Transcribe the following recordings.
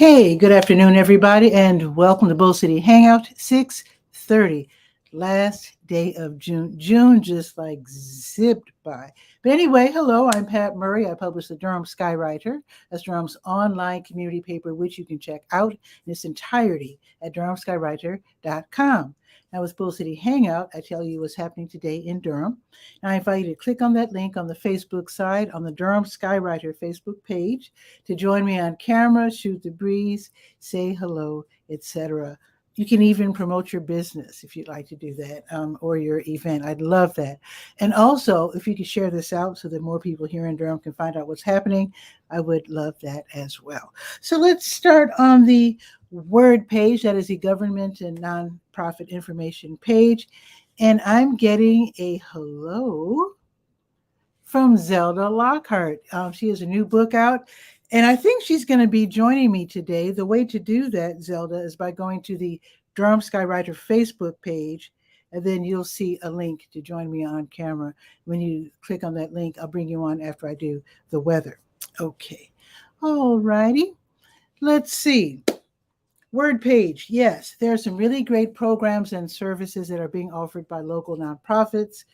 Hey, good afternoon, everybody, and welcome to Bull City Hangout 6:30, last day of June. June just like zipped by. But anyway, hello, I'm Pat Murray. I publish the Durham Skywriter. That's Durham's online community paper, which you can check out in its entirety at durhamskywriter.com. Now, with Bull City Hangout, I tell you what's happening today in Durham. And I invite you to click on that link on the Facebook side on the Durham Skywriter Facebook page to join me on camera, shoot the breeze, say hello, etc. You can even promote your business if you'd like to do that, or your event. I'd love that. And also, if you could share this out so that more people here in Durham can find out what's happening, I would love that as well. So let's start on the Word page. That is the government and nonprofit information page. And I'm getting a hello from 𝗕𝗨𝗟𝗟. She has a new book out, and I think she's going to be joining me today. The way to do that, Zelda, is by going to the Durham Skywriter Facebook page, and then you'll see a link to join me on camera. When you click on that link, I'll bring you on after I do the weather. Okay. All righty. Let's see. Word page. Yes, there are some really great programs and services that are being offered by local nonprofits,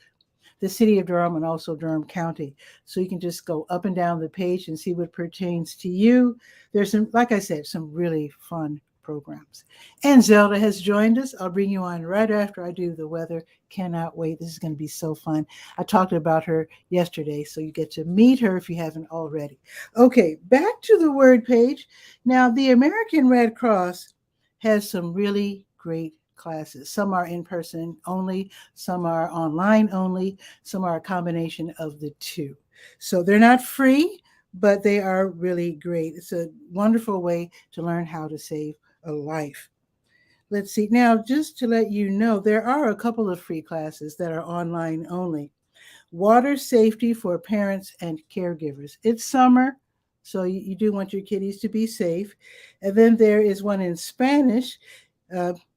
the city of Durham, and also Durham County. So you can just go up and down the page and see what pertains to you. There's some, like I said, some really fun programs. And Zelda has joined us. I'll bring you on right after I do the weather. Cannot wait. This is going to be so fun. I talked about her yesterday, so you get to meet her if you haven't already. Okay, back to the Word page. Now, the American Red Cross has some really great classes. Some are in person only, some are online only, some are a combination of the two. So they're not free, but they are really great. It's a wonderful way to learn how to save a life. Let's see. Now, just to let you know, there are a couple of free classes that are online only. Water safety for parents and caregivers. It's summer, so you do want your kiddies to be safe. And then there is one in Spanish.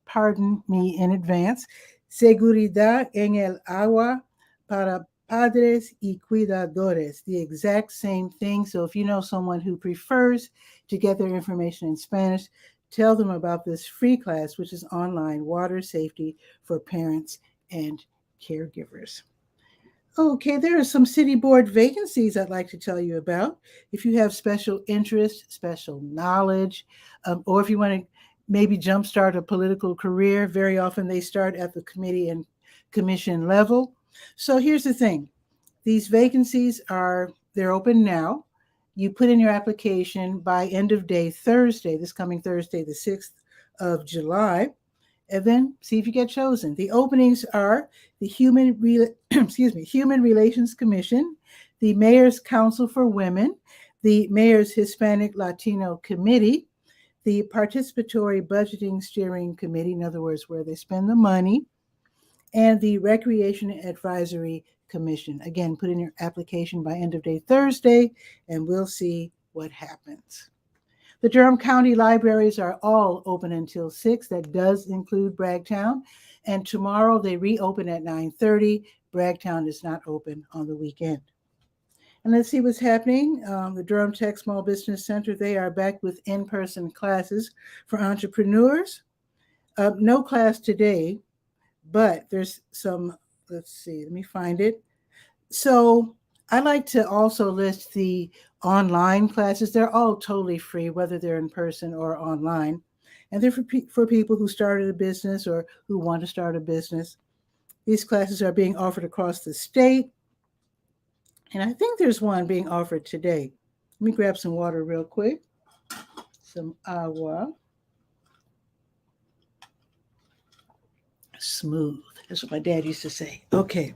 Pardon me in advance. Seguridad en el agua para padres y cuidadores. The exact same thing. So if you know someone who prefers to get their information in Spanish, tell them about this free class, which is online, Water Safety for Parents and Caregivers. Okay, there are some city board vacancies I'd like to tell you about. If you have special interest, special knowledge, or if you want to maybe jumpstart a political career, very often they start at the committee and commission level. So here's the thing. These vacancies they're open now. You put in your application by end of day Thursday, this coming Thursday, the 6th of July, and then see if you get chosen. The openings are the Human Relations Commission, the Mayor's Council for Women, the Mayor's Hispanic Latino Committee, the Participatory Budgeting Steering Committee, in other words, where they spend the money, and the Recreation Advisory Commission. Again, put in your application by end of day Thursday, and we'll see what happens. The Durham County libraries are all open until 6. That does include Bragtown. And tomorrow they reopen at 9:30. Bragtown is not open on the weekend. And let's see what's happening. The Durham Tech Small Business Center, they are back with in-person classes for entrepreneurs. No class today, but there's some, let's see, let me find it. So I like to also list the online classes. They're all totally free, whether they're in person or online. And they're for people who started a business or who want to start a business. These classes are being offered across the state. And I think there's one being offered today. Let me grab some water real quick. Some agua. Smooth. That's what my dad used to say. Okay.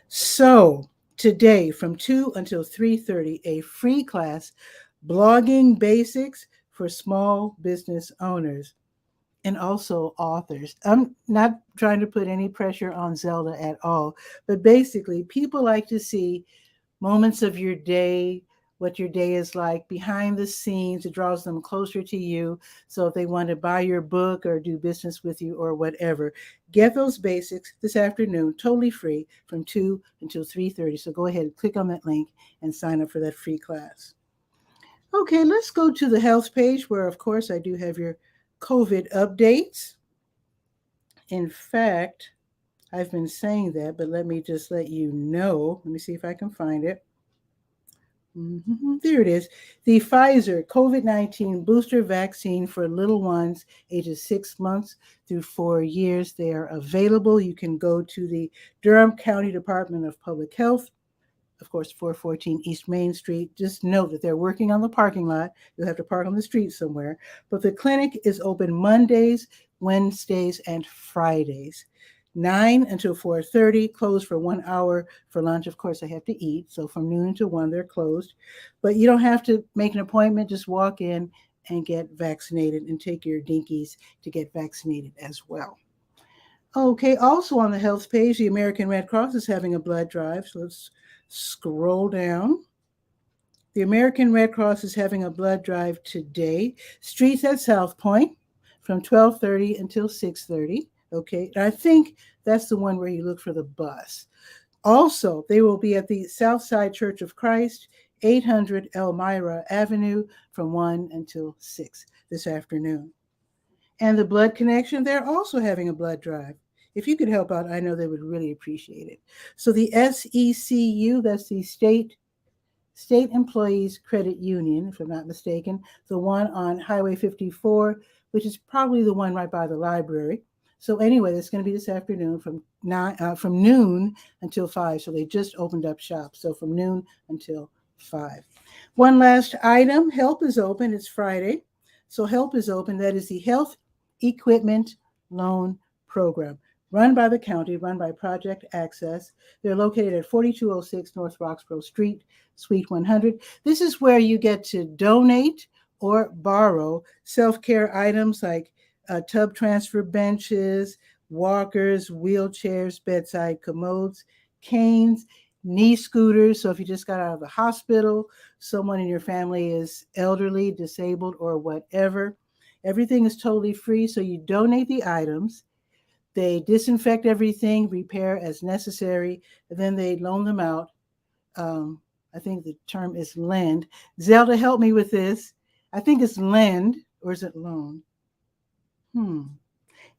So today from 2 until 3:30, a free class, Blogging Basics for Small Business Owners and also authors. I'm not trying to put any pressure on Zelda at all, but basically people like to see moments of your day, what your day is like behind the scenes. It draws them closer to you. So if they want to buy your book or do business with you or whatever, get those basics this afternoon, totally free from 2 until 3:30. So go ahead and click on that link and sign up for that free class. Okay, let's go to the health page where, of course, I do have your COVID updates. In fact, I've been saying that, but let me just let you know. Let me see if I can find it. There it is. The Pfizer COVID-19 booster vaccine for little ones ages 6 months through 4 years. They are available. You can go to the Durham County Department of Public Health, of course, 414 East Main Street. Just note that they're working on the parking lot. You'll have to park on the street somewhere. But the clinic is open Mondays, Wednesdays, and Fridays. 9 until 4:30, closed for 1 hour for lunch. Of course, I have to eat. So from noon to 1, they're closed. But you don't have to make an appointment. Just walk in and get vaccinated and take your dinkies to get vaccinated as well. Okay, also on the health page, the American Red Cross is having a blood drive. So let's scroll down. The American Red Cross is having a blood drive today. Streets at South Point from 12:30 until 6:30. Okay, and I think that's the one where you look for the bus. Also, they will be at the Southside Church of Christ, 800 Elmira Avenue from 1 until 6 this afternoon. And the Blood Connection, they're also having a blood drive. If you could help out, I know they would really appreciate it. So the SECU, that's the State Employees Credit Union, if I'm not mistaken, the one on Highway 54, which is probably the one right by the library. So anyway, that's going to be this afternoon from noon until 5. So they just opened up shop. So from noon until 5. One last item, HELP is open. It's Friday. So HELP is open. That is the Health Equipment Loan Program, run by the county, run by Project Access. They're located at 4206 North Roxborough Street, Suite 100. This is where you get to donate or borrow self-care items like tub transfer benches, walkers, wheelchairs, bedside commodes, canes, knee scooters. So if you just got out of the hospital, someone in your family is elderly, disabled, or whatever, everything is totally free. So you donate the items. They disinfect everything, repair as necessary, and then they loan them out. I think the term is lend. Zelda, help me with this. I think it's lend, or is it loan?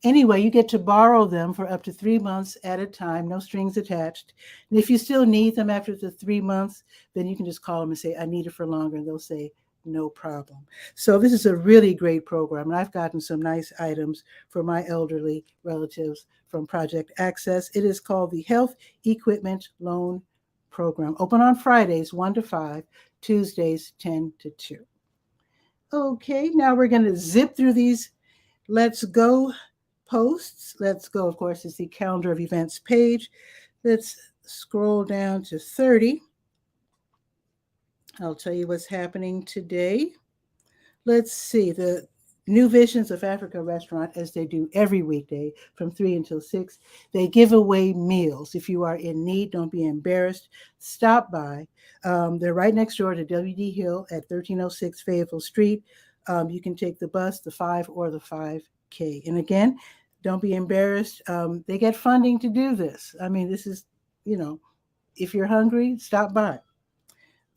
Anyway, you get to borrow them for up to 3 months at a time, no strings attached. And if you still need them after the 3 months, then you can just call them and say, I need it for longer. And they'll say, no problem. So this is a really great program. And I've gotten some nice items for my elderly relatives from Project Access. It is called the Health Equipment Loan Program. Open on Fridays, 1 to 5, Tuesdays, 10 to 2. Okay, now we're going to zip through these Let's Go posts. Let's Go, of course, is the calendar of events page. Let's scroll down to 30. I'll tell you what's happening today. Let's see, the New Visions of Africa restaurant, as they do every weekday from 3 until 6. They give away meals. If you are in need, don't be embarrassed. Stop by. They're right next door to W.D. Hill at 1306 Fayetteville Street. You can take the bus, the 5 or the 5K. And again, don't be embarrassed. They get funding to do this. I mean, this is, if you're hungry, stop by.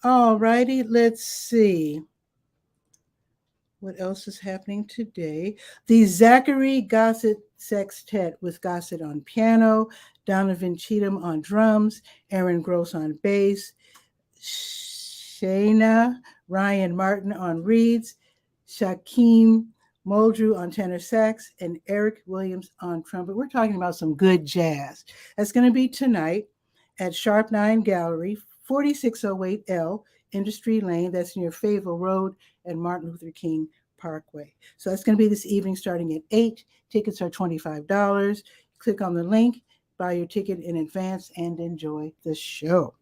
All righty, let's see. What else is happening today? The Zachary Gossett Sextet with Gossett on piano, Donovan Cheatham on drums, Aaron Gross on bass, Shayna Ryan Martin on reeds, Shaquem Moldrew on tenor sax, and Eric Williams on trumpet. We're talking about some good jazz. That's going to be tonight at Sharp 9 Gallery, 4608 L, Industry Lane. That's near Fayetteville Road and Martin Luther King Parkway. So that's going to be this evening starting at 8. Tickets are $25. Click on the link, buy your ticket in advance, and enjoy the show.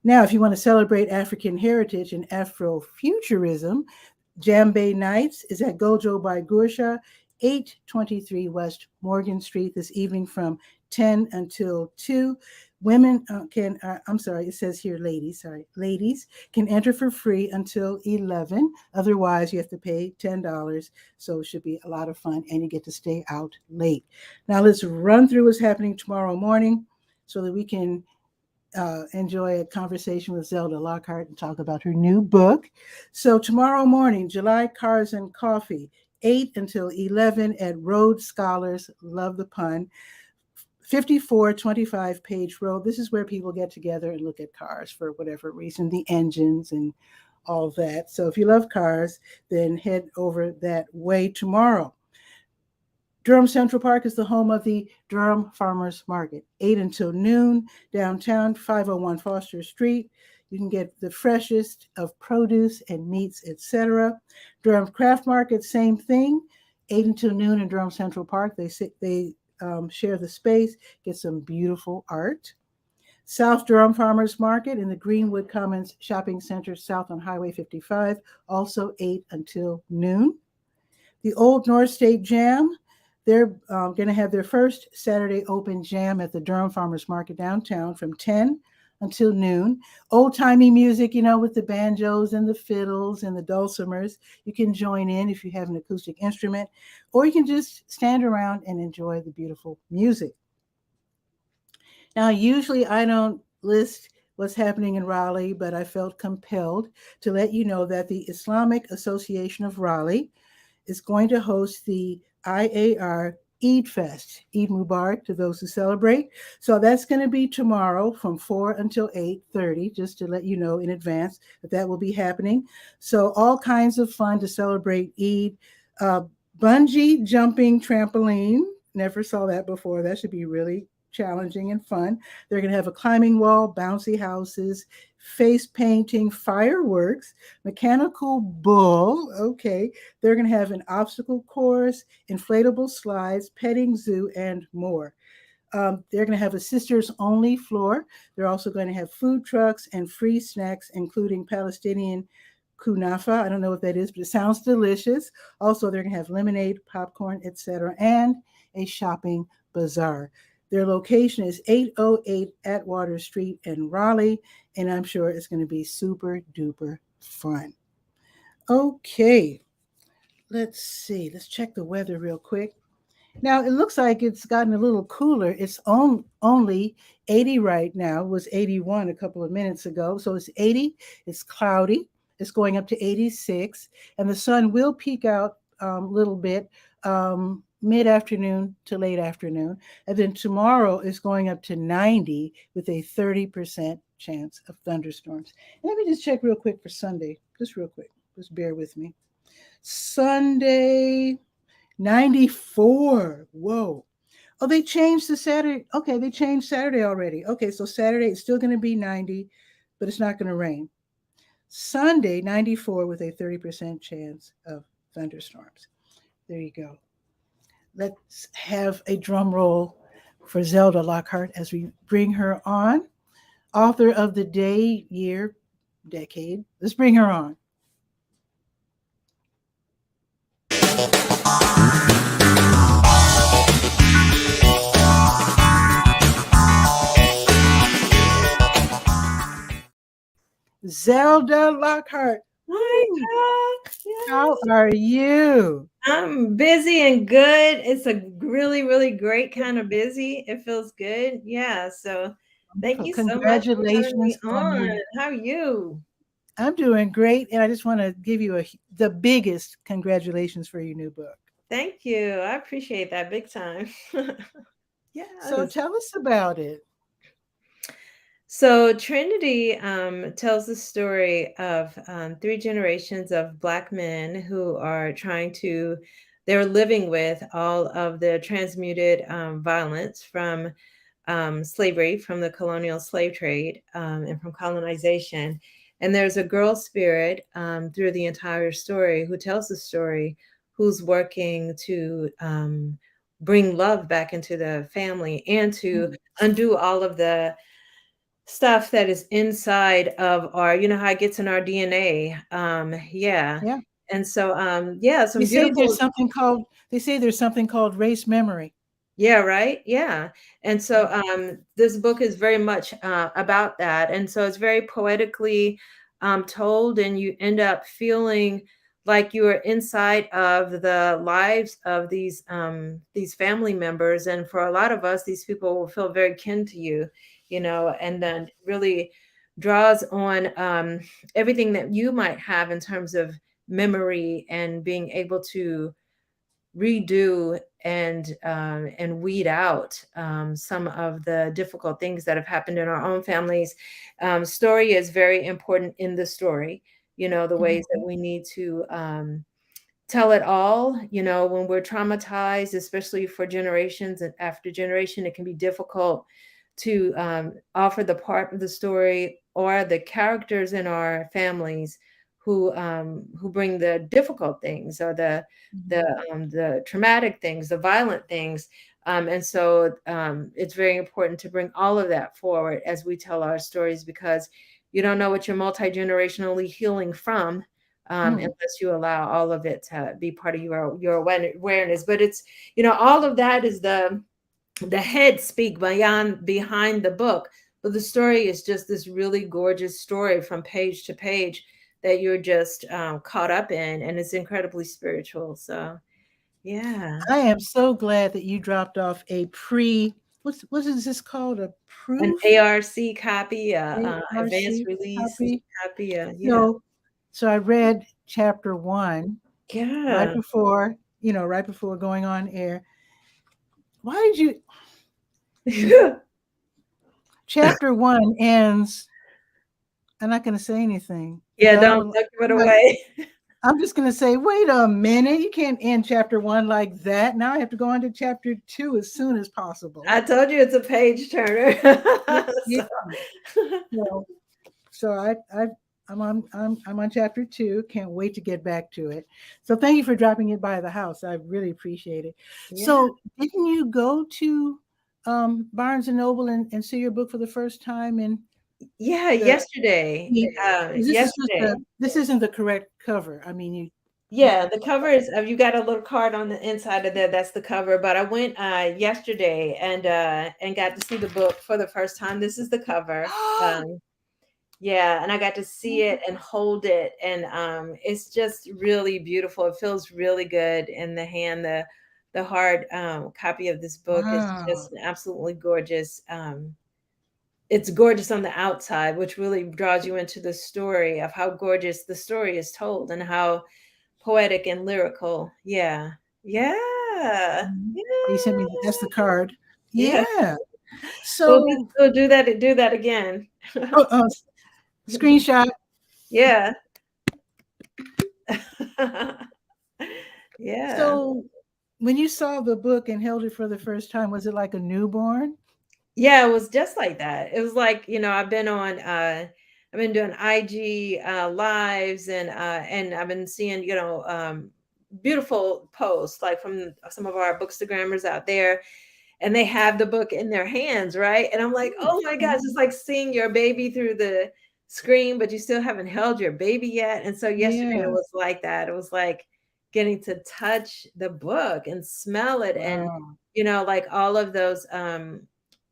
Now, if you want to celebrate African heritage and Afrofuturism, Djembe Nights is at Gojo by Gursha, 823 West Morgan Street this evening from 10 until 2. Women it says here ladies can enter for free until 11. Otherwise, you have to pay $10. So it should be a lot of fun and you get to stay out late. Now let's run through what's happening tomorrow morning so that we can enjoy a conversation with Zelda Lockhart and talk about her new book. So tomorrow morning, July Cars and Coffee, 8 until 11 at Road Scholars, love the pun, 5425 Page Road. This is where people get together and look at cars for whatever reason, the engines and all that. So if you love cars, then head over that way tomorrow. Durham Central Park is the home of the Durham Farmers Market, 8 until noon, downtown, 501 Foster Street. You can get the freshest of produce and meats, etc. Durham Craft Market, same thing, 8 until noon in Durham Central Park. They share the space, get some beautiful art. South Durham Farmers Market in the Greenwood Commons Shopping Center, south on Highway 55, also 8 until noon. The Old North State Jam, they're going to have their first Saturday open jam at the Durham Farmers Market downtown from 10 until noon. Old-timey music, with the banjos and the fiddles and the dulcimers. You can join in if you have an acoustic instrument, or you can just stand around and enjoy the beautiful music. Now, usually I don't list what's happening in Raleigh, but I felt compelled to let you know that the Islamic Association of Raleigh is going to host the IAR Eid Fest, Eid Mubarak to those who celebrate. So that's going to be tomorrow from 4 until 8:30, just to let you know in advance that will be happening. So all kinds of fun to celebrate Eid. Bungee jumping trampoline, never saw that before. That should be really challenging and fun. They're going to have a climbing wall, bouncy houses, face painting, fireworks, mechanical bull. Okay. They're going to have an obstacle course, inflatable slides, petting zoo, and more. They're going to have a sisters only floor. They're also going to have food trucks and free snacks, including Palestinian kunafa. I don't know what that is, but it sounds delicious. Also, they're going to have lemonade, popcorn, etc., and a shopping bazaar. Their location is 808 Atwater Street in Raleigh, and I'm sure it's going to be super duper fun. Okay, let's see. Let's check the weather real quick. Now, it looks like it's gotten a little cooler. It's only 80 right now. It was 81 a couple of minutes ago. So it's 80. It's cloudy. It's going up to 86. And the sun will peek out a little bit mid-afternoon to late afternoon. And then tomorrow is going up to 90 with a 30% chance of thunderstorms. And let me just check real quick for Sunday. Just real quick. Just bear with me. Sunday, 94. Whoa. Oh, they changed the Saturday. Okay, they changed Saturday already. Okay, so Saturday it's still going to be 90, but it's not going to rain. Sunday, 94 with a 30% chance of thunderstorms. There you go. Let's have a drum roll for Zelda Lockhart as we bring her on. Author of the day, year, decade. Let's bring her on. Zelda Lockhart. Hi, yes. How are you? I'm busy and good. It's a really, really great kind of busy. It feels good. Yeah. So thank you so much for having me Congratulations on. on. How are you? I'm doing great, and I just want to give you the biggest congratulations for your new book. Thank you. I appreciate that big time. Yeah. So tell us about it. So Trinity tells the story of 3 generations of Black men who are they're living with all of the transmuted violence from slavery, from the colonial slave trade, and from colonization. And there's a girl spirit through the entire story who tells the story, who's working to bring love back into the family and to undo all of the stuff that is inside of our, how it gets in our DNA. Yeah. And so, some They say beautiful. there's something called race memory. Yeah, right. Yeah. And so this book is very much about that. And so it's very poetically told, and you end up feeling like you are inside of the lives of these family members. And for a lot of us, these people will feel very kin to you, and then really draws on everything that you might have in terms of memory and being able to redo and weed out some of the difficult things that have happened in our own families. Story is very important in the story, the ways that Mhm. we need to tell it all. When we're traumatized, especially for generations and after generation, it can be difficult to offer the part of the story or the characters in our families who bring the difficult things or the Mhm. the traumatic things, the violent things. And so it's very important to bring all of that forward as we tell our stories, because you don't know what you're multi-generationally healing from, Mm. unless you allow all of it to be part of your awareness. But it's, all of that is the head speak behind the book, but the story is just this really gorgeous story from page to page that you're just caught up in, and it's incredibly spiritual. So yeah. I am so glad that you dropped off a what is this called? A An proof? ARC copy, advanced ARC release copy? copy, yeah. So so I read chapter 1 Yeah. right before going on air. Why did you chapter 1 ends, I'm not gonna say anything Yeah, because don't give it away. I'm just gonna say, wait a minute, you can't end chapter 1 like that. Now I have to go on to chapter 2 as soon as possible. I told you it's a page turner. Yeah. So So so I'm on chapter 2. Can't wait to get back to it. So thank you for dropping it by the house. I really appreciate it. yeah. So didn't you go to Barnes and Noble and see your book for the first time in Yeah, the yesterday. Yesterday. this isn't the correct cover. I mean you Yeah, the cover is you got a little card on the inside of there. That's the cover. But I went yesterday and got to see the book for the first time. This is the cover. Um, yeah, and I got to see it and hold it, and it's just really beautiful. It feels really good in the hand. The hard copy of this book is wow. just absolutely gorgeous. It's gorgeous on the outside, which really draws you into the story of how gorgeous the story is told and how poetic and lyrical. Yeah. Yeah. Mhm. You sent me Yeah. that's the card. Yeah. Yeah. We'll So we'll do that again. oh, screenshot. Yeah. Yeah. So when you saw the book and held it for the first time, was it like a newborn? Yeah, it was just like that. It was like, I've been doing IG lives, and I've been seeing, beautiful posts like from some of our bookstagrammers out there, and they have the book in their hands, right? And I'm like, Mm, oh my gosh, okay. it's like seeing your baby through the screen, but you still haven't held your baby yet. And so yesterday it Yeah. was like that. It was like getting to touch the book and smell it, and Wow. like all of those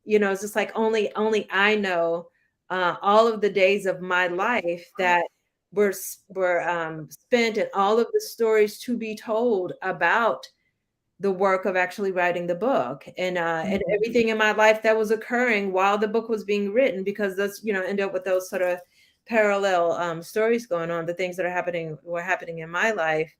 it's just like only I know all of the days of my life that were spent, and all of the stories to be told about the work of actually writing the book, and Mhm. everything in my life that was occurring while the book was being written, because those end up with those sort of parallel stories going on. The things that were happening in my life,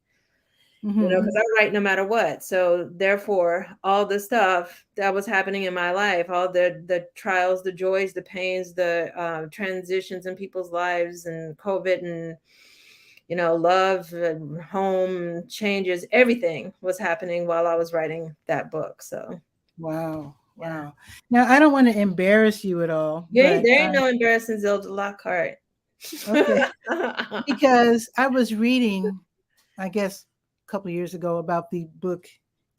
because Mhm. I write no matter what. So therefore, all the stuff that was happening in my life, all the trials, the joys, the pains, the transitions in people's lives, and COVID, and love and home changes, everything was happening while I was writing that book. So Wow. yeah. Wow. Now I don't want to embarrass you at all, Yeah, but there ain't no embarrassing Zelda Lockhart. okay, because I was reading, I guess, a couple of years ago about the book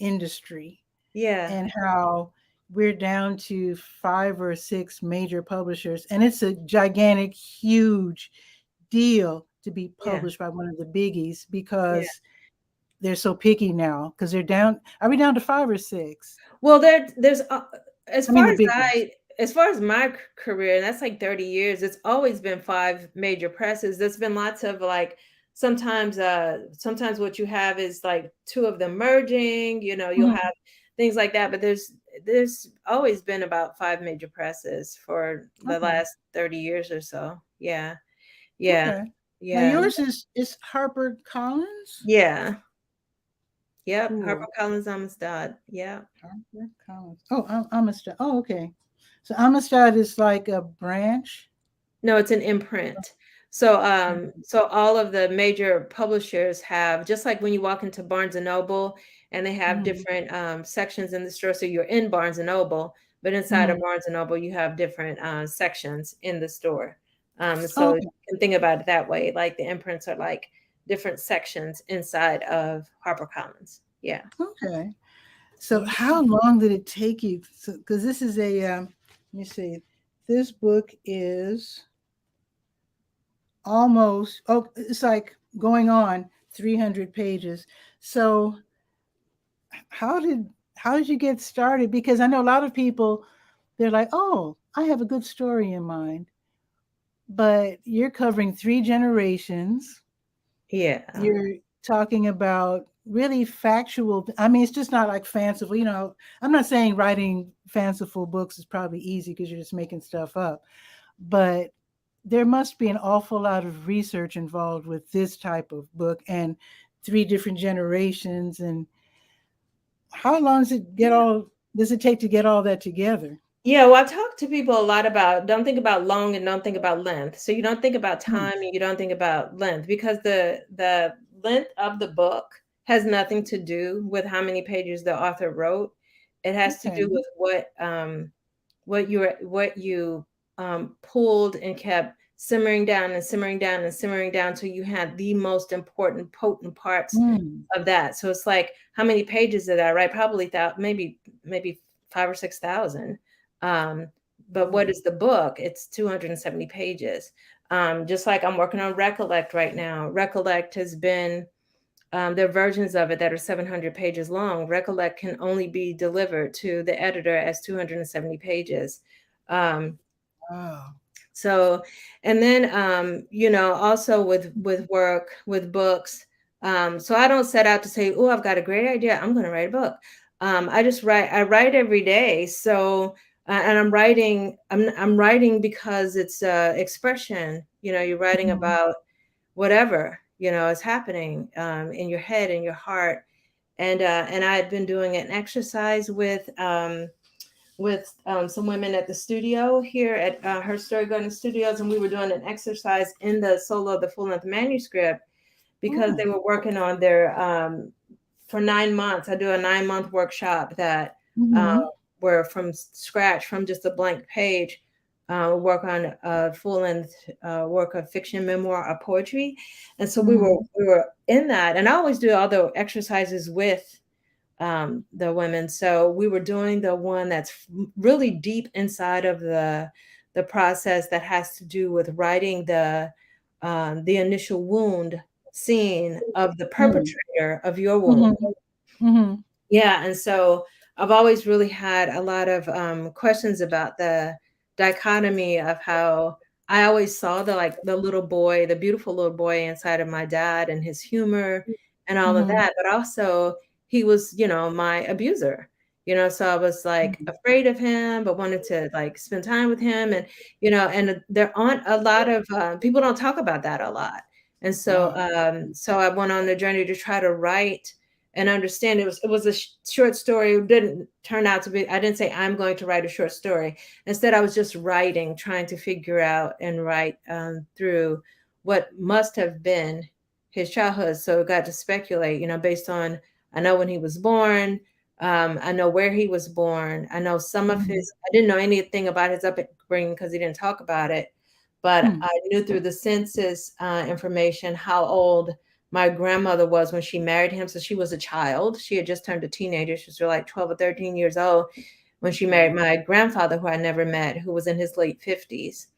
industry Yeah, and how we're down to 5 or 6 major publishers, and it's a gigantic, huge deal to be yeah, published by one of the biggies yeah. because they're so picky now. Because they're down. Are we down to 5 or 6? Well, there's as I mean, far the as big ones. as far as my career, and that's like 30 years, it's always been five major presses. There's been lots of like sometimes what you have is like two of them merging, you'll Mhm. have things like that. But there's always been about five major presses for the Okay. last 30 years or so. Yeah. Yeah. Okay. Now Yeah. yours is Harper Collins? Yeah. Yep. Cool. HarperCollins Amistad. Yeah. Harper Collins. Oh, Amistad. Oh, okay. So Amistad is like a branch. No, it's an imprint. So all of the major publishers have, just like when you walk into Barnes and Noble and they have Mhm. different sections in the store. So you're in Barnes and Noble, but inside of Mhm. Barnes and Noble, you have different sections in the store. So you Okay. can think about it that way. Like the imprints are like different sections inside of HarperCollins. Yeah. Okay. So Yeah. how long did it take you? Because this is a, let me see, this book is almost, oh, it's like going on 300 pages. So how did how did you get started? Because I know a lot of people, they're like, oh, I have a good story in mind, but you're covering three generations. Yeah. You're talking about really factual. I mean, it's just not like fanciful. I'm not saying writing fanciful books is probably easy because you're just making stuff up, but there must be an awful lot of research involved with this type of book and three different generations. And how long does it take to get all that together? Yeah, well, I've talked to people a lot about don't think about long and don't think about length. So you don't think about Hmm. time and you don't think about length because the length of the book has nothing to do with how many pages the author wrote. It has to Okay. do with what you pulled and kept simmering down and simmering down and simmering down till you had the most important potent parts Mm. of that. So it's like, how many pages did I write? Probably maybe 5 or 6,000. Um, but what Oh. is the book? It's 270 pages. Just like I'm working on Recollect right now. Recollect has been there are versions of it that are 700 pages long. Recollect can only be delivered to the editor as 270 pages. Um, Wow. so, and then also with work, with books. So I don't set out to say, "Oh, I've got a great idea. I'm going to write a book." I just write. I write every day. So, and I'm writing because it's expression. You're writing Mhm. about whatever is happening in your head, in your heart. And I had been doing an exercise with some women at the studio here at Her Story Garden Studios, and we were doing an exercise in the solo of the full length manuscript because Oh. they were working on their for 9 months. I do a 9-month workshop that uh, Mhm. were from scratch, from just a blank page. Work on a full length work of fiction, memoir, or poetry, and so we were Mhm. we were in that. And I always do all the exercises with the women. So we were doing the one that's really deep inside of the process that has to do with writing the initial wound scene of the Mm. perpetrator of your wound. Mhm. Mhm. Yeah, and so I've always really had a lot of questions about the dichotomy of how I always saw the little boy, the beautiful little boy inside of my dad and his humor and all of Mhm. that, but also he was, my abuser. So I was like Mhm. afraid of him, but wanted to like spend time with him, and there aren't a lot of people don't talk about that a lot, and so Wow. so I went on the journey to try to write and understand. It was a short story. It didn't turn out to be. I didn't say I'm going to write a short story. Instead, I was just writing, trying to figure out and write through what must have been his childhood. So I got to speculate, based on I know when he was born. I know where he was born. I know some of Mhm. his. I didn't know anything about his upbringing because he didn't talk about it, but Hmm. I knew through the census information how old my grandmother was when she married him. So she was a child. She had just turned a teenager. She was like 12 or 13 years old when she married Wow. my grandfather, who I never met, who was in his late 50s.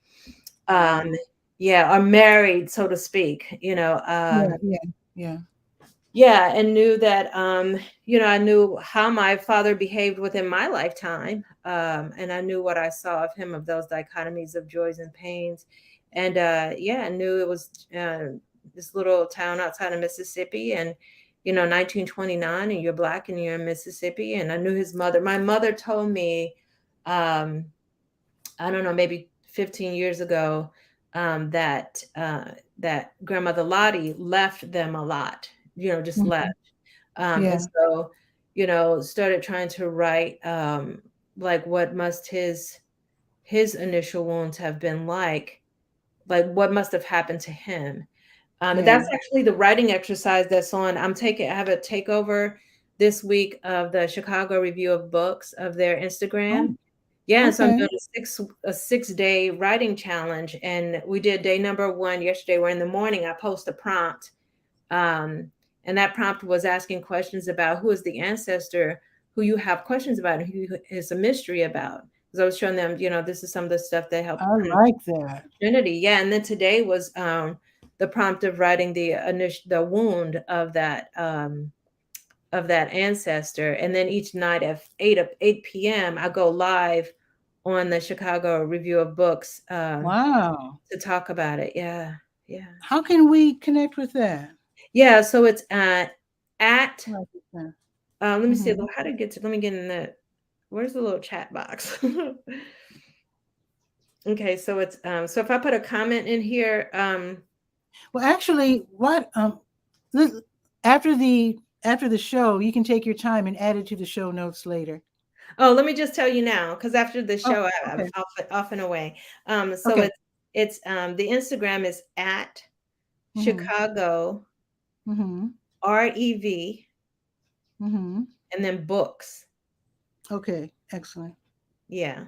Um, Wow. yeah, or married, so to speak, Yeah. Yeah. Yeah. yeah, and knew that, I knew how my father behaved within my lifetime. And I knew what I saw of him, of those dichotomies of joys and pains. And yeah, I knew it was this little town outside of Mississippi, and 1929, and you're Black and you're in Mississippi. And I knew his mother. My mother told me, um, I don't know, maybe 15 years ago, that grandmother Lottie left them a lot, just left. Mhm. And Yeah. so, started trying to write, like, what must his initial wounds have been like what must have happened to him. And Yeah. that's actually the writing exercise that's on. I have a takeover this week of the Chicago Review of Books of their Instagram. Oh, Yeah, and so I'm okay. doing a 6-day writing challenge, and we did day number 1 yesterday, where in the morning I post a prompt, um, and that prompt was asking questions about who is the ancestor who you have questions about and who is a mystery about. Because I was showing them, this is some of the stuff that helped I kind of like that. Trinity. Yeah, and then today was the prompt of writing the wound of that ancestor, and then each night at 8 p.m. I go live on the Chicago Review of Books Wow. to talk about it. Yeah, yeah, How can we connect with that? yeah. So it's at Like that. let me see Mhm. how to get to. Let me get in the where's the little chat box. Okay, so it's so if I put a comment in here, Well, actually, what th- after the show, you can take your time and add it to the show notes later. oh, let me just tell you now, because after the Oh, show, I'm okay. off and away. So Okay. it's the Instagram is at Mhm. Chicago Mhm. REV Mhm. and then books. Okay. Excellent. Yeah.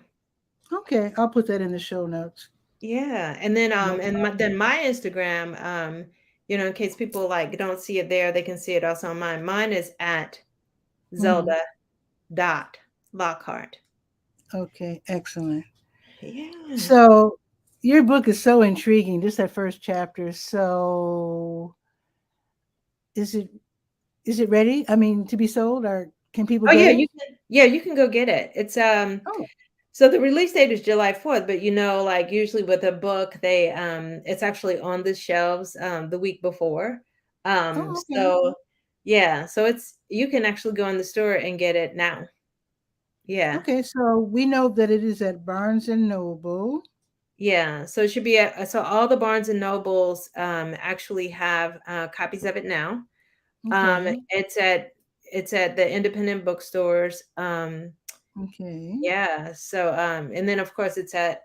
Okay, I'll put that in the show notes. Yeah. And then No problem. then my Instagram, in case people like don't see it there, they can see it also on mine. Mine is at Mhm. Zelda dot Lockhart. Okay, excellent. Yeah. So, your book is so intriguing. Just that first chapter. So, is it is it ready? I mean, to be sold, or can people Oh get yeah, it? you can go get it. It's Oh. so the release date is July 4th, but like usually with a book, they it's actually on the shelves the week before. Oh, okay. So yeah, so it's you can actually go in the store and get it now. Yeah. Okay, so we know that it is at Barnes and Noble. Yeah, so it should be so all the Barnes and Nobles actually have copies of it now. Um Okay. it's at it's at the independent bookstores. Okay. Yeah, so and then of course it's at,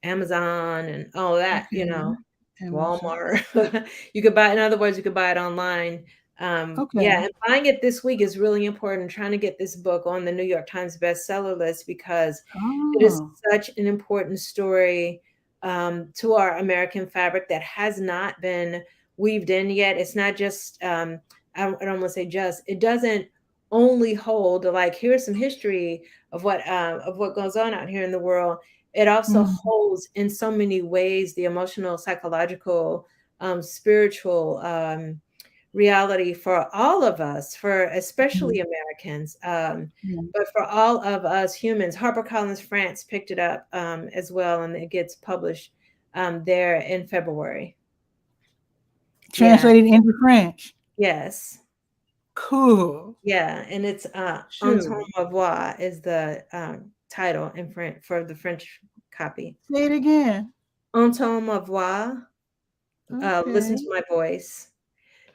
Amazon and all that, Okay. Amazon. Walmart. You could buy in other words, you could buy it online. Yeah, Okay. and buying it this week is really important, trying to get this book on the New York Times bestseller list because it is Oh. such an important story to our American fabric that has not been weaved in yet. It's not just, I don't want to say just, it doesn't only hold like here's some history of what goes on out here in the world. It also Mhm. holds in so many ways the emotional, psychological, spiritual reality for all of us, for Mhm. especially Americans, Yeah. but for all of us humans. HarperCollins France picked it up as well, and it gets published there in February. Yeah. Translated into French. Yes. Cool. Yeah, and it's "Un ton Shoot. revoir" is the title in French for the French copy. Say it again. "Un ton revoir," listen Okay. to my voice,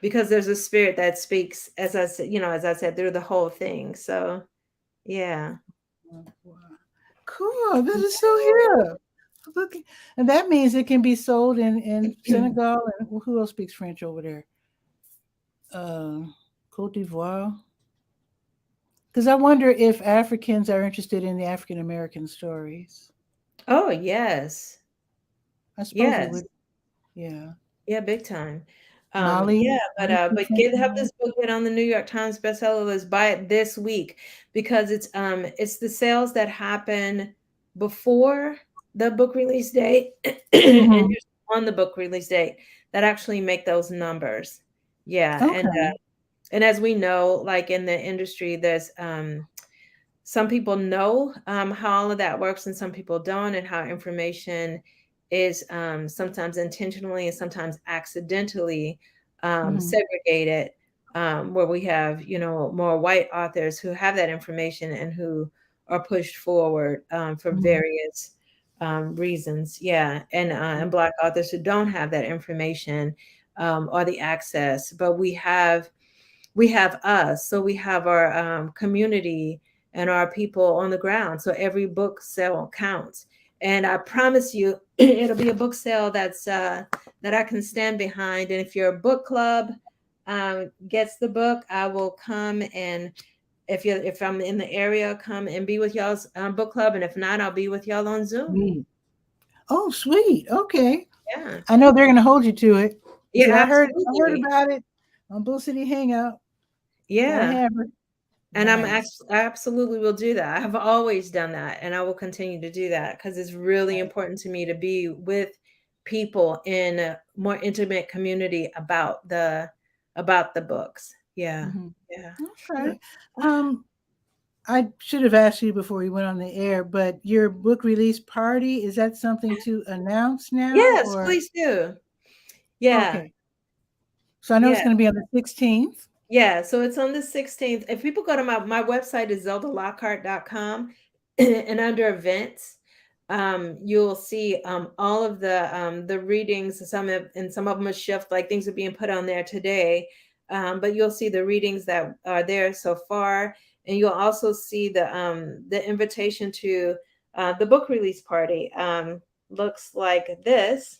because there's a spirit that speaks, as I said, through the whole thing. So yeah. Wow. Cool. This is so here. Look, and that means it can be sold in Senegal and who else speaks French over there? Uh, Cote d'Ivoire. Because I wonder if Africans are interested in the African American stories. Oh, yes. I suppose they Yes. would. Yeah. Yeah, big time. Yeah, Mali. Mali speaks but French have now. this book get on the New York Times bestseller list, buy it this week because it's the sales that happen before the book release date and Hmm. usually on the book release date that actually make those numbers. Yeah, Okay. and as we know, like in the industry, there's some people know how all of that works and some people don't, and how information is sometimes intentionally and sometimes accidentally Mhm. segregated, where we have, more white authors who have that information and who are pushed forward for Mhm. various reasons. Yeah. And Black authors who don't have that information or the access, but we have us. So we have our community and our people on the ground. So every book sale counts. And I promise you, it'll be a book sale that I can stand behind. And if your book club gets the book, I will come, and if I'm in the area, come and be with y'all's book club. And if not, I'll be with y'all on Zoom. Sweet. Oh, sweet. Okay. Yeah, I know they're going to hold you to it. You yeah, said, I heard absolutely. about it on Bull City Hangout. Got to Yeah. have it. And Nice. I absolutely will do that. I have always done that, and I will continue to do that because it's really important to me to be with people in a more intimate community about the books. Yeah. Mhm. Yeah. Okay. Um, I should have asked you before we went on the air, but your book release party, is that something to announce now Yes, or? please do. Yeah. Okay. So I know it's Yeah. going to be on the 16th. Yeah, so it's on the 16th. If people go to my website is zelda.lockhart.com, and under events, you'll see all of the readings. Some of them will shift, like things are being put on there today. But you'll see the readings that are there so far, and you'll also see the invitation to the book release party. Looks like this.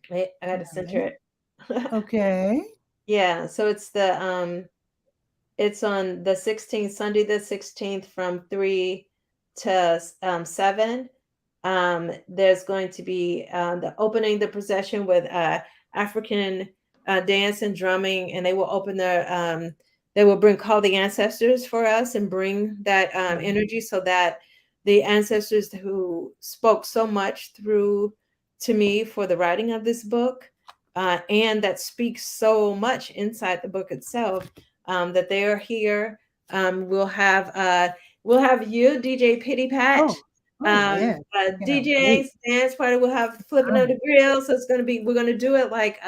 Wait, I got to All center right. it. Okay. Yeah, so it's on the 16th, Sunday the 16th from 3 to 7. There's going to be the opening the procession with African dance and drumming, and they will call the ancestors for us and bring that energy, so that the ancestors who spoke so much through to me for the writing of this book, and that speaks so much inside the book itself, that they are here. We'll have you, DJ Pity Pat, Oh, oh yeah. Cannot DJing wait. dance party. We'll have flipping of Nice. the grill. So we're gonna do it like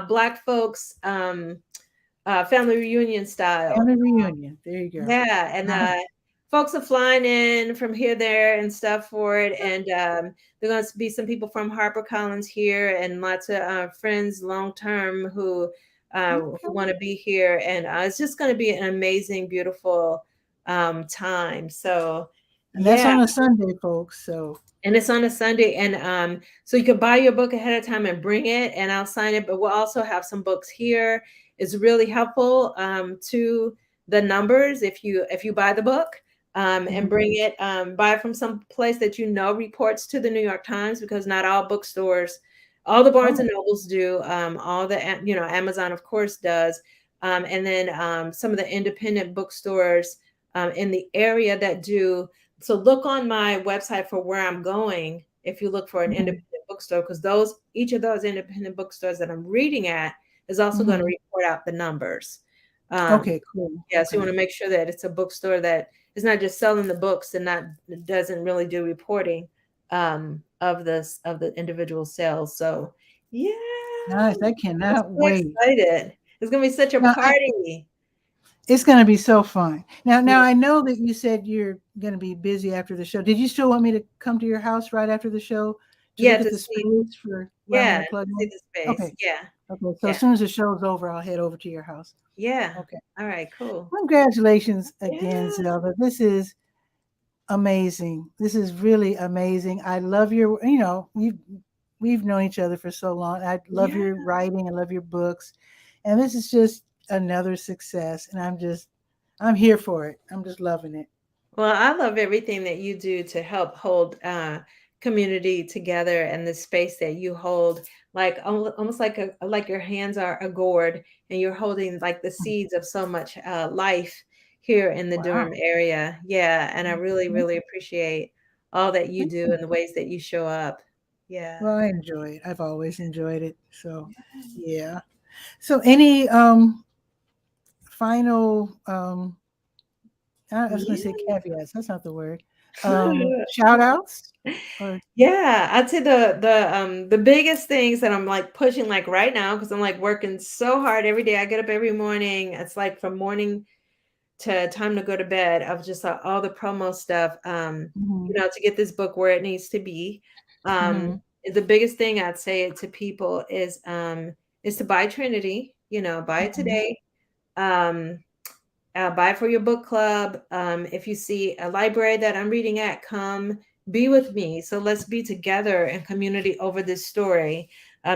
Black folks family reunion style. Family reunion. There you go. Yeah, and Nice. folks are flying in from here, there, and stuff for it. And there are going to be some people from HarperCollins here, and lots of friends long term who Okay. want to be here. And it's just going to be an amazing, beautiful time. So, And that's yeah, on a Sunday, folks. So, and it's on a Sunday, and so you can buy your book ahead of time and bring it, and I'll sign it. But we'll also have some books here. It's really helpful to the numbers if you buy the book and mhm. bring it. Buy it from some place that reports to the New York Times, because not all bookstores, all the Barnes Oh, and Nobles do, all the Amazon of course does, and then some of the independent bookstores in the area that do. So look on my website for where I'm going if you look for an mhm, independent bookstore, because each of those independent bookstores that I'm reading at is also going to mhm. report out the numbers. Um, Okay, cool. yeah, so you Okay. want to make sure that it's a bookstore that is not just selling the books and not doesn't really do reporting of the individual sales. So yeah, Nice. I I'm cannot so wait. excited. It's gonna be such a Now, party. it's going to be so fun. Now Yeah, I know that you said you're going to be busy after the show. Did you still want me to come to your house right after the show to yeah, look at to the see, space for where I'm yeah, going to plug to see in? the space. Okay. Yeah, Okay. So as yeah, soon as the show's over, I'll head over to your house. yeah. Okay. All right, cool. Congratulations again, Yeah, Zelda. This is amazing. This is really amazing. I love we've known each other for so long. I love yeah. your writing. I love your books. And this is just another success. And I'm here for it. I'm just loving it. Well, I love everything that you do to help hold community together, and the space that you hold, like almost like your hands are a gourd, and you're holding like the seeds of so much life here in the Wow. Durham area. Yeah, and I really, Mhm. really appreciate all that you Thank do you. and the ways that you show up. Yeah. Well, I enjoy it. I've always enjoyed it. So yeah. So any final I was gonna say Yeah. caveats, that's not the word. Shout outs? Or Yeah, I'd say the biggest things that I'm like pushing like right now because I'm like working so hard every day. I get up every morning. It's like from morning to time to go to bed of just all the promo stuff. mhm, To get this book where it needs to be. Um, mhm, the biggest thing I'd say to people is to buy Trinity. Buy it mhm, today. Um, buy for your book club. If you see a library that I'm reading at, come be with me. So let's be together in community over this story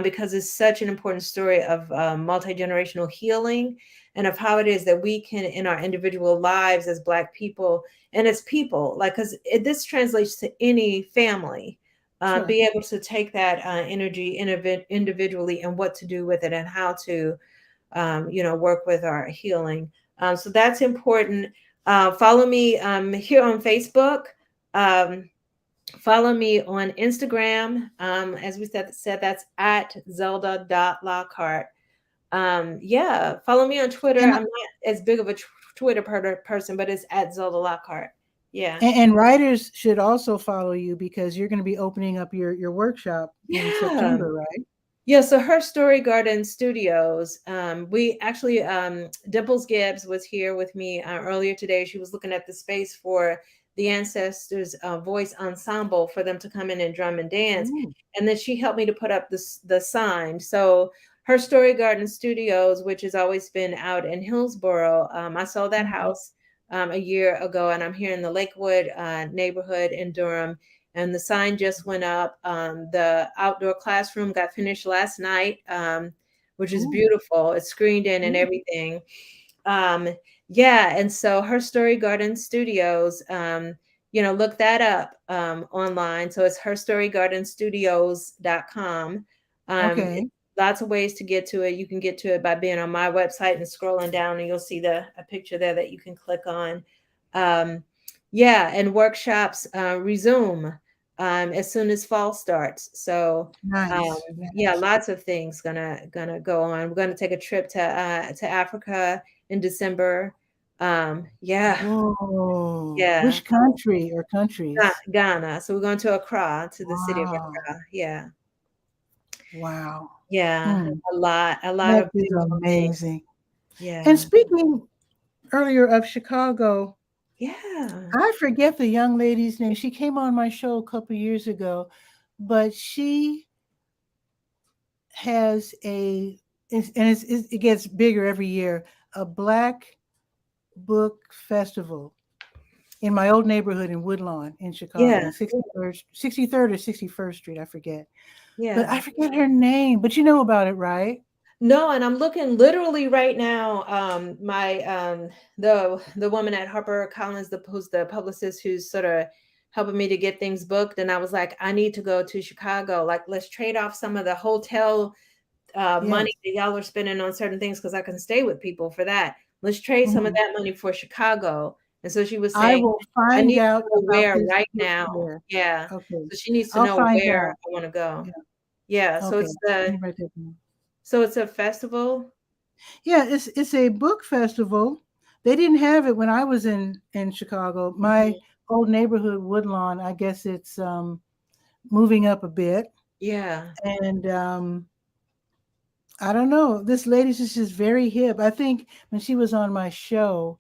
because it's such an important story of multi generational healing and of how it is that we can, in our individual lives as Black people and as people, like, because this translates to any family. sure. Be able to take that energy individually and what to do with it and how to work with our healing. So that's important. Follow me here on Facebook. Um, Follow me on Instagram. As we said that's at Zelda.Lockhart. Yeah, follow me on Twitter. And I'm not as big of a Twitter person, but it's at Zelda Lockhart. Yeah. and writers should also follow you because you're going to be opening up your workshop in Yeah. September, right? Yeah, so her Story Garden Studios, we actually, Dimples Gibbs was here with me earlier today. She was looking at the space for the Ancestors Voice Ensemble for them to come in and drum and dance. Ooh, And then she helped me to put up the sign. So her Story Garden Studios, which has always been out in Hillsboro, I saw that mhm. house a year ago, and I'm here in the Lakewood neighborhood in Durham, and the sign just went up. The outdoor classroom got finished last night, which is Ooh, beautiful. It's screened in and ooh. everything. Um, yeah, and so her Story Garden Studios, look that up online. So it's herstorygardenstudios.com. It's Okay. lots of ways to get to it. You can get to it by being on my website and scrolling down, and you'll see a picture there that you can click on. Um, yeah, and workshops resume as soon as fall starts. So Nice. yeah, Nice. lots of things gonna go on. We're gonna take a trip to Africa in December. Yeah, Whoa. yeah, Which country or countries? Ghana. So we're going to Accra, to the city of Wow. Accra. Yeah, Wow. yeah, Hmm. a lot That of is beautiful things. amazing. And Yeah, speaking earlier of Chicago, yeah, I forget the young lady's name. She came on my show a couple years ago, but she has it gets bigger every year, a Black book festival in my old neighborhood in Woodlawn in Chicago, yeah, on 63rd or 61st Street, I forget. But I yeah. forget her name, but you know about it, right? No, and I'm looking literally right now. My the woman at HarperCollins, who's the publicist who's sort of helping me to get things booked, and I was like, I need to go to Chicago. Like, let's trade off some of the hotel Yes. money that y'all are spending on certain things because I can stay with people for that. Let's trade some of Mhm. that money for Chicago. And so she was I saying, will I find need out to know about where this right book now. fair. Yeah. Okay. So she needs to I'll know find where out. I want to go. Yeah. Yeah. So Okay. it's Let the me write that down. so it's a festival. Yeah, it's a book festival. They didn't have it when I was in Chicago. My Mhm. old neighborhood, Woodlawn, I guess it's moving up a bit. Yeah. And I don't know. This lady's just very hip. I think when she was on my show,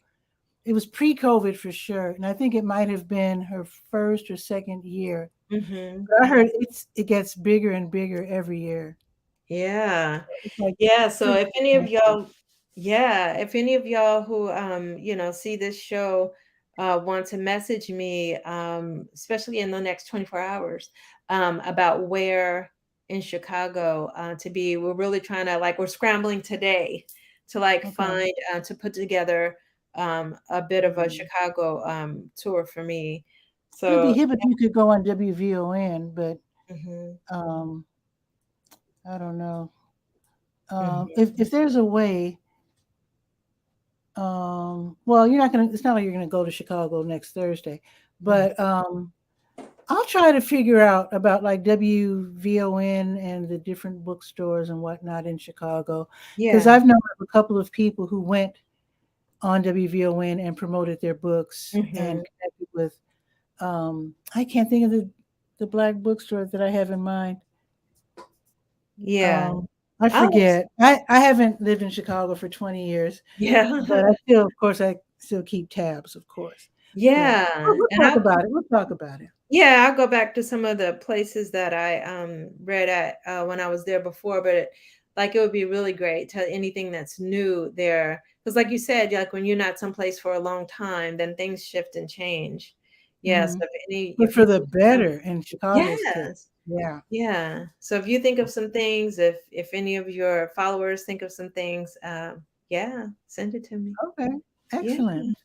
it was pre-COVID for sure, and I think it might have been her first or second year. Hmm. But I heard it gets bigger and bigger every year. Yeah. It's like Yeah, so pretty if any of expensive. y'all, yeah, if any of y'all who see this show want to message me, especially in the next 24 hours, about where in Chicago to be. We're really trying to we're scrambling today to Okay. find to put together a bit of a Mm. Chicago tour for me. It'd be So, hip if you could go on WVON, but mhm, um, I don't know. mhm, If there's a way, well, you're not gonna. It's not like you're gonna go to Chicago next Thursday, mhm. but I'll try to figure out about like WVON and the different bookstores and whatnot in Chicago, because Yeah. I've known of a couple of people who went on WVON and promoted their books and Mhm. connected with. I can't think of the black bookstore that I have in mind? Yeah. I I was forget. I haven't lived in Chicago for 20 years, but yeah. I still, of course, I still keep tabs, of course. But Yeah, we'll and talk about it. We'll talk about it. I'll go back to some of the places that I, read at, when I was there before, but like, it would be really great to anything that's new there, because like you said, like, when you're not someplace for a long time, then things shift and change. Yeah, so Mhm. But if you for the think of some better in Chicago's case. Yes. Yeah. Yeah. So if you think of some things, if any of your followers think of some things, yeah, send it to me. Okay. Yeah. Excellent.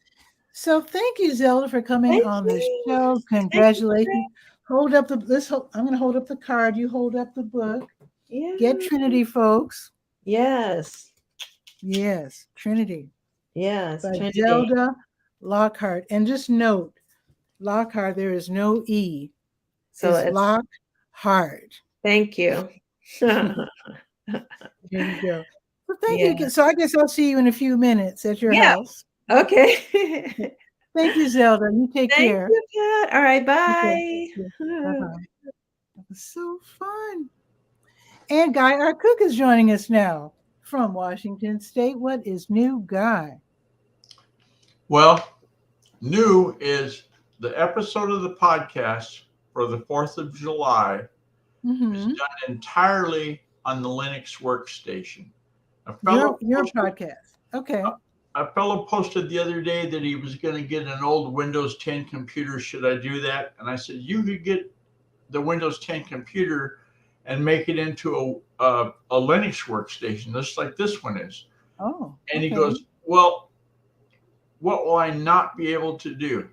So thank you, Zelda, for coming Thank on the you. show. Thank you, Congratulations. Greg. Hold up the I'm gonna hold up the card. You hold up the book. Get Yeah. Trinity, folks. Yes. Yes, Trinity Yes, by Trinity. Zelda Lockhart. And just note, Lockhart, there is no E. So It's it's Lockhart. thank you. There you go. Well, thank you Yeah. again. So I guess I'll see you in a few minutes at your Yeah. house. Okay. Thank you, Zelda. You take Thank care. you, Pat. All right, Okay. bye. Bye bye. That was so fun. And Guy, our cook, is joining us now from Washington State. What is new, Guy? Well, new is the episode of the podcast for the 4th of July is Mm-hmm. done entirely on the Linux workstation. A Your fellow posted, podcast. Okay. a fellow posted the other day that he was going to get an old Windows 10 computer. Should I do that? And I said, you could get the Windows 10 computer and make it into a Linux workstation, just like this one is. Oh, And he okay. goes, well, what will I not be able to do?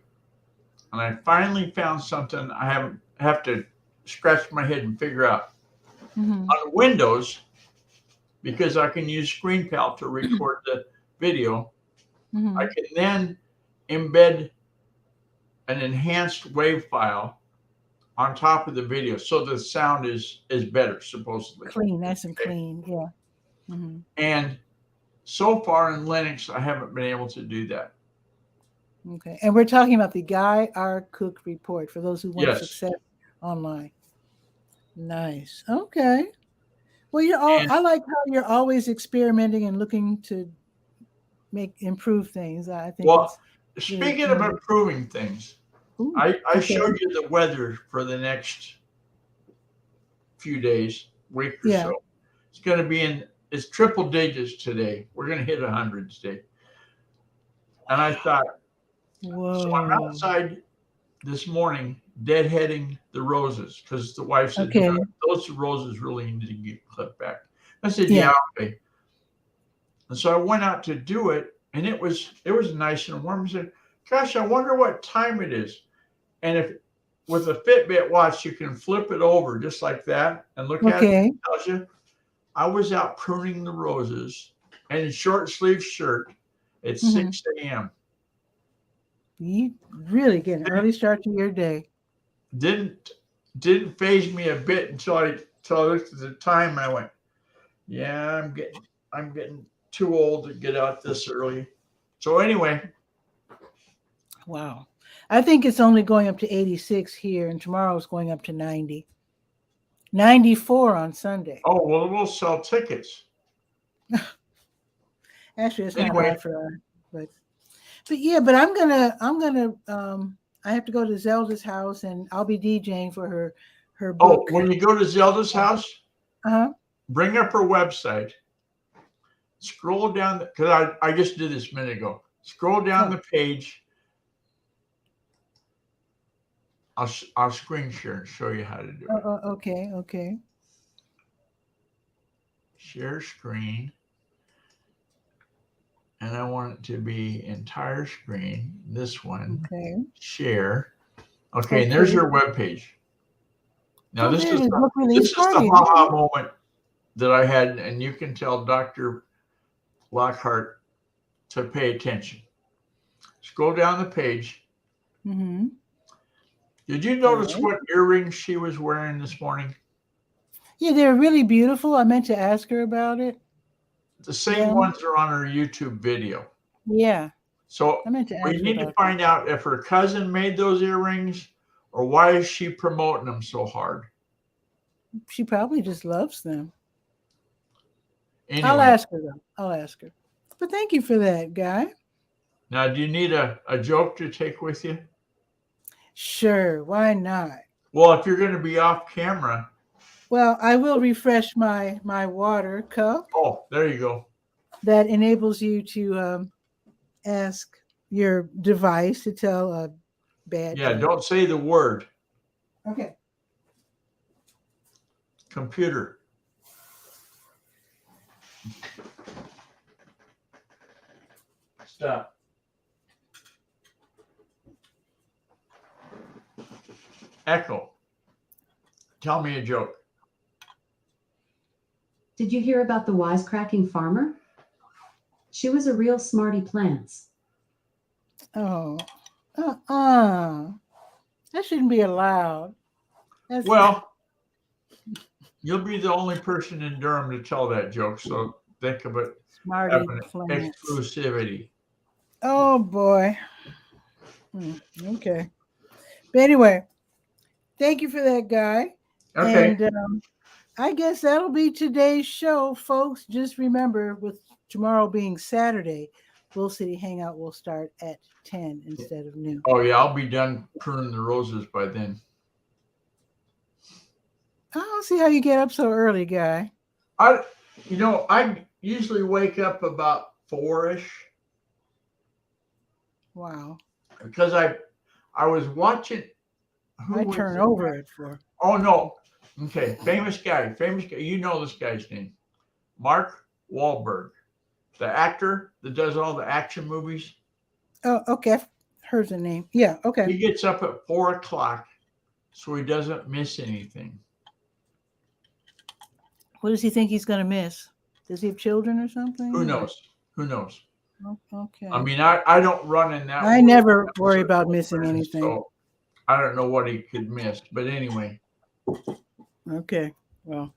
And I finally found something I have to scratch my head and figure out. Mm-hmm. On Windows, because I can use ScreenPal to record the video, I Mm-hmm. can then embed an enhanced WAV file on top of the video, so the sound is better, supposedly. Clean, nice and Okay. clean. Yeah. Mm-hmm. And so far in Linux, I haven't been able to do that. Okay. And we're talking about the Guy R. Cook report for those who want Yes. success online. Nice. Okay. Well, And I like how you're always experimenting and looking to improve things. I think well, it's really speaking of tremendous. improving things, Ooh, I okay. showed you the weather for the next few days, week or Yeah. so. It's going to be it's triple digits today. We're going to hit 100 today. And I thought, so I'm Whoa. outside this morning deadheading the roses because the wife said, Okay. those roses really need to get clipped back. I said, Yeah. yeah, okay. And so I went out to do it, and it was nice and warm. I said, gosh, I wonder what time it is. And if with a Fitbit watch, you can flip it over just like that and look at it. Okay. It tells you. I was out pruning the roses and in short sleeve shirt at Mm-hmm. 6 a.m. You really get an early start to your day. Didn't faze me a bit until I looked at the time and I went, yeah, I'm getting too old to get out this early. So anyway. Wow. I think it's only going up to 86 here, and tomorrow's going up to 90. 94 on Sunday. Oh, well, we'll sell tickets. Actually, it's Anyway. not bad for us, but yeah, but I'm gonna I have to go to Zelda's house and I'll be DJing for her book. Oh, when you go to Zelda's house, bring up her website, scroll down, because I just did this a minute ago. Scroll down the page. I'll screen share and show you how to do it. Okay. Share screen. And I want it to be entire screen. This one. Okay. Share. Okay, and there's your webpage. Now this is the ha-ha moment that I had, and you can tell Dr. Lockhart to pay attention. Scroll down the page. Mm-hmm. Did you notice what earrings she was wearing this morning? Yeah, they're really beautiful. I meant to ask her about it. The same ones are on her YouTube video. Yeah. So I meant to ask we need to find out if her cousin made those earrings Or why is she promoting them so hard? She probably just loves them. Anyway. I'll ask her though. I'll ask her. But thank you for that, Guy. Now, do you need a joke to take with you? Sure, why not? Well, if you're going to be off camera. Well, I will refresh my water cup. Oh, there you go. That enables you to ask your device to tell a bad joke. Don't say the word. Okay. Computer. Stop. Echo. Tell me a joke. Did you hear about the wisecracking farmer? She was a real smarty plants. Oh. That shouldn't be allowed. Well, you'll be the only person in Durham to tell that joke, so think of it. Smarty plants. Exclusivity. Oh boy. Okay. But anyway, thank you for that, Guy. Okay. And I guess that'll be today's show, folks. Just remember, with tomorrow being Saturday, Bull City Hangout will start at 10 instead of noon. Oh yeah, I'll be done pruning the roses by then. I don't see how you get up so early, Guy. I usually wake up about 4-ish. Wow. Because I was watching. I turn over at 4. Oh no. Okay. Famous guy. You know this guy's name. Mark Wahlberg. The actor that does all the action movies. Oh, okay. I've heard the name. Yeah, okay. He gets up at 4 o'clock so he doesn't miss anything. What does he think he's going to miss? Does he have children or something? Who knows? Oh, okay. I mean, I don't run in that. I never worry about missing anything. So I don't know what he could miss. But anyway. Okay. Well.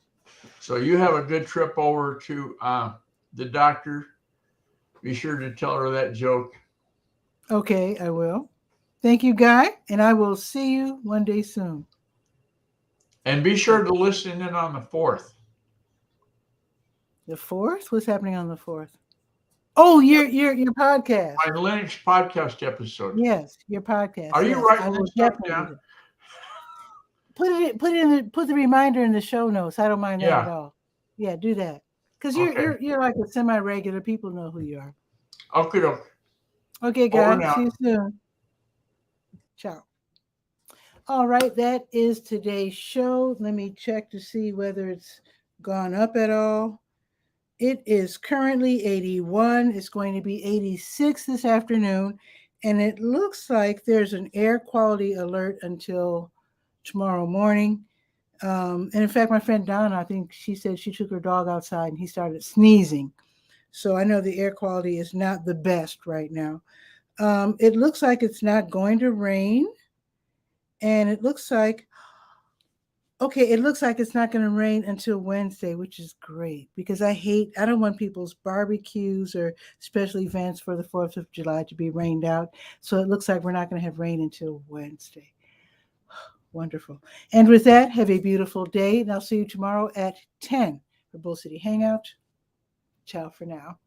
So you have a good trip over to the doctor. Be sure to tell her that joke. Okay, I will. Thank you, Guy. And I will see you one day soon. And be sure to listen in on the 4th. The 4th? What's happening on the 4th? Oh, your podcast. My Linux podcast episode. Yes, your podcast. Are you writing this stuff down? Put the reminder in the show notes. I don't mind that at all. Yeah, do that. Because you're like a semi-regular. People know who you are. Okay. Okay, guys. See you soon. Ciao. All right, that is today's show. Let me check to see whether it's gone up at all. It is currently 81. It's going to be 86 this afternoon. And it looks like there's an air quality alert until tomorrow morning. And in fact, my friend Donna, I think she said she took her dog outside and he started sneezing. So I know the air quality is not the best right now. It looks like it's not going to rain. And it looks like it's not going to rain until Wednesday, which is great because I don't want people's barbecues or special events for the 4th of July to be rained out. So it looks like we're not going to have rain until Wednesday. Wonderful. And with that, have a beautiful day. And I'll see you tomorrow at 10 for Bull City Hangout. Ciao for now.